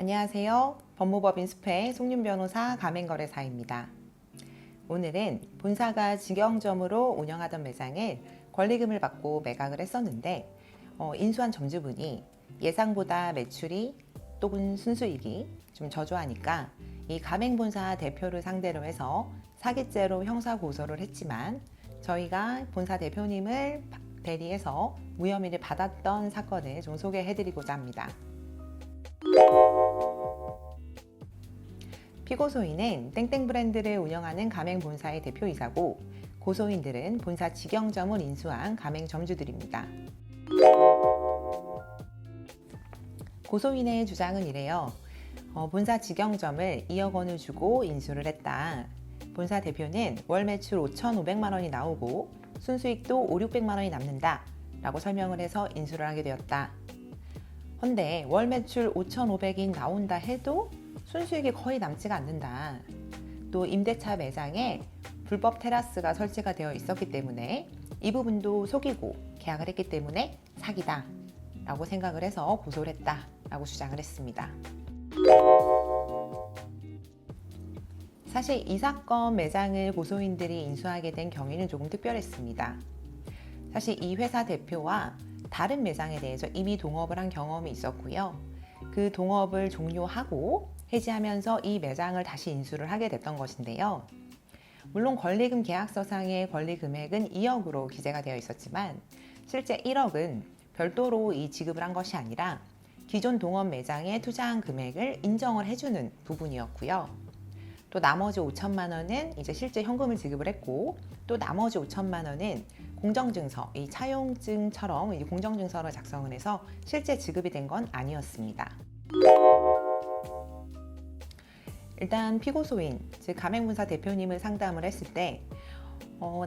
안녕하세요. 법무법인 수패 송윤 변호사 가맹거래사입니다. 오늘은 본사가 직영점으로 운영하던 매장을 권리금을 받고 매각을 했었는데 인수한 점주분이 예상보다 매출이 또는 순수익이 좀 저조하니까 이 가맹본사 대표를 상대로 해서 사기죄로 형사고소를 했지만 저희가 본사 대표님을 대리해서 무혐의를 받았던 사건을 좀 소개해드리고자 합니다. 피고소인은 땡땡 브랜드를 운영하는 가맹본사의 대표이사고 고소인들은 본사 직영점을 인수한 가맹점주들입니다. 고소인의 주장은 이래요. 본사 직영점을 2억 원을 주고 인수를 했다. 본사 대표는 월 매출 5,500만 원이 나오고 순수익도 5,600만 원이 남는다 라고 설명을 해서 인수를 하게 되었다. 헌데 월 매출 5,500이 나온다 해도 순수익이 거의 남지가 않는다. 또 임대차 매장에 불법 테라스가 설치가 되어 있었기 때문에 이 부분도 속이고 계약을 했기 때문에 사기다 라고 생각을 해서 고소를 했다 라고 주장을 했습니다. 사실 이 사건 매장을 고소인들이 인수하게 된 경위는 조금 특별했습니다. 사실 이 회사 대표와 다른 매장에 대해서 이미 동업을 한 경험이 있었고요. 그 동업을 종료하고 해지하면서 이 매장을 다시 인수를 하게 됐던 것인데요. 물론 권리금 계약서상의 권리 금액은 2억으로 기재가 되어 있었지만 실제 1억은 별도로 이 지급을 한 것이 아니라 기존 동업 매장에 투자한 금액을 인정을 해주는 부분이었고요. 또 나머지 5천만 원은 이제 실제 현금을 지급을 했고 또 나머지 5천만 원은 공정증서, 이 차용증처럼 공정증서를 작성을 해서 실제 지급이 된 건 아니었습니다. 일단 피고소인, 즉 가맹본사 대표님을 상담을 했을 때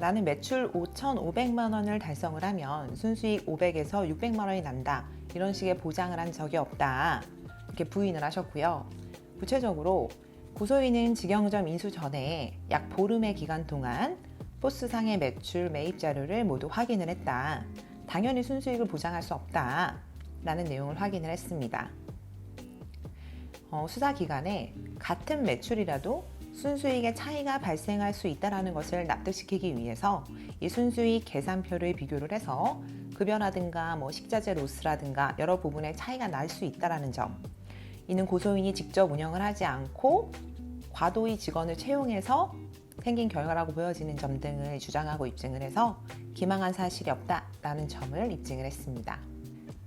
나는 매출 5,500만 원을 달성을 하면 순수익 500에서 600만 원이 난다. 이런 식의 보장을 한 적이 없다. 이렇게 부인을 하셨고요. 구체적으로 고소인은 직영점 인수 전에 약 보름의 기간 동안 포스상의 매출 매입 자료를 모두 확인을 했다. 당연히 순수익을 보장할 수 없다. 라는 내용을 확인을 했습니다. 수사 기간에 같은 매출이라도 순수익의 차이가 발생할 수 있다는 것을 납득시키기 위해서 이 순수익 계산표를 비교를 해서 급여라든가 식자재 로스라든가 여러 부분의 차이가 날 수 있다는 점, 이는 고소인이 직접 운영을 하지 않고 과도히 직원을 채용해서 생긴 결과라고 보여지는 점 등을 주장하고 입증을 해서 기망한 사실이 없다라는 점을 입증을 했습니다.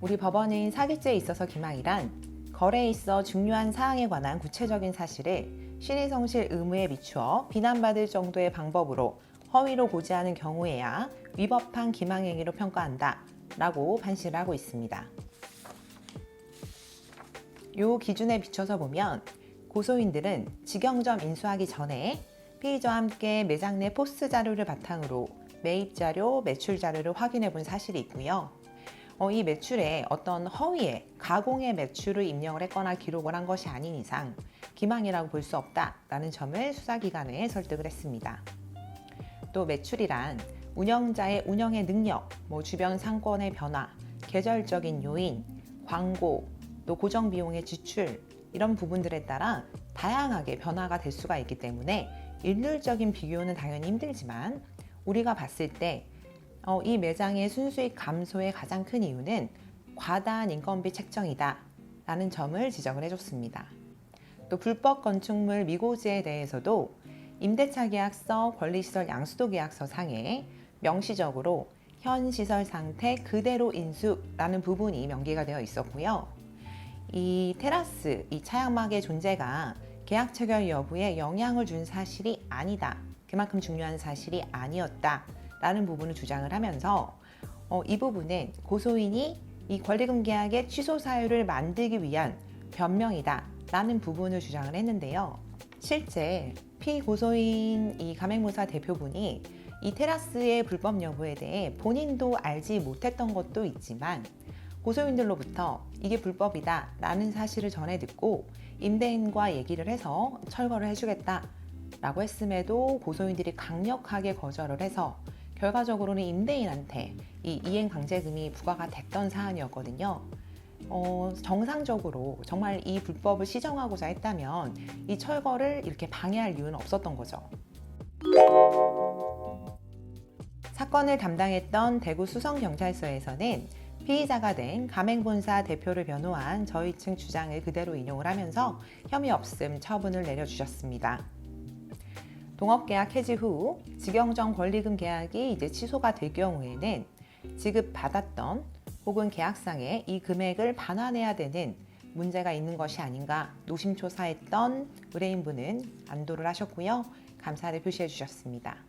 우리 법원은 사기죄에 있어서 기망이란 거래에 있어 중요한 사항에 관한 구체적인 사실을 신의성실 의무에 비추어 비난받을 정도의 방법으로 허위로 고지하는 경우에야 위법한 기망행위로 평가한다 라고 판시를 하고 있습니다. 이 기준에 비춰서 보면 고소인들은 직영점 인수하기 전에 피의자와 함께 매장 내 포스 자료를 바탕으로 매입 자료, 매출 자료를 확인해 본 사실이 있고요. 이 매출에 어떤 허위의 가공의 매출을 입력을 했거나 기록을 한 것이 아닌 이상 기망이라고 볼 수 없다라는 점을 수사기관에 설득을 했습니다. 또 매출이란 운영자의 운영의 능력, 주변 상권의 변화, 계절적인 요인, 광고, 또 고정 비용의 지출 이런 부분들에 따라 다양하게 변화가 될 수가 있기 때문에 일률적인 비교는 당연히 힘들지만 우리가 봤을 때 이 매장의 순수익 감소의 가장 큰 이유는 과다한 인건비 책정이다 라는 점을 지적을 해줬습니다. 또 불법 건축물 미고지에 대해서도 임대차 계약서, 권리시설 양수도 계약서 상에 명시적으로 현 시설 상태 그대로 인수라는 부분이 명기가 되어 있었고요. 이 테라스, 이 차양막의 존재가 계약 체결 여부에 영향을 준 사실이 아니다. 그만큼 중요한 사실이 아니었다. 라는 부분을 주장을 하면서 이 부분은 고소인이 이 권리금 계약의 취소 사유를 만들기 위한 변명이다. 라는 부분을 주장을 했는데요. 실제 피고소인 이 가맹본사 대표분이 이 테라스의 불법 여부에 대해 본인도 알지 못했던 것도 있지만 고소인들로부터 이게 불법이다 라는 사실을 전해 듣고 임대인과 얘기를 해서 철거를 해주겠다 라고 했음에도 고소인들이 강력하게 거절을 해서 결과적으로는 임대인한테 이 이행방제금이 부과가 됐던 사안이었거든요. 정상적으로 정말 이 불법을 시정하고자 했다면 이 철거를 이렇게 방해할 이유는 없었던 거죠. 사건을 담당했던 대구 수성경찰서에서는 피의자가 된 가맹본사 대표를 변호한 저희 측 주장을 그대로 인용을 하면서 혐의 없음 처분을 내려주셨습니다. 동업계약 해지 후 직영점 권리금 계약이 이제 취소가 될 경우에는 지급받았던 혹은 계약상에 이 금액을 반환해야 되는 문제가 있는 것이 아닌가 노심초사했던 의뢰인분은 안도를 하셨고요. 감사를 표시해 주셨습니다.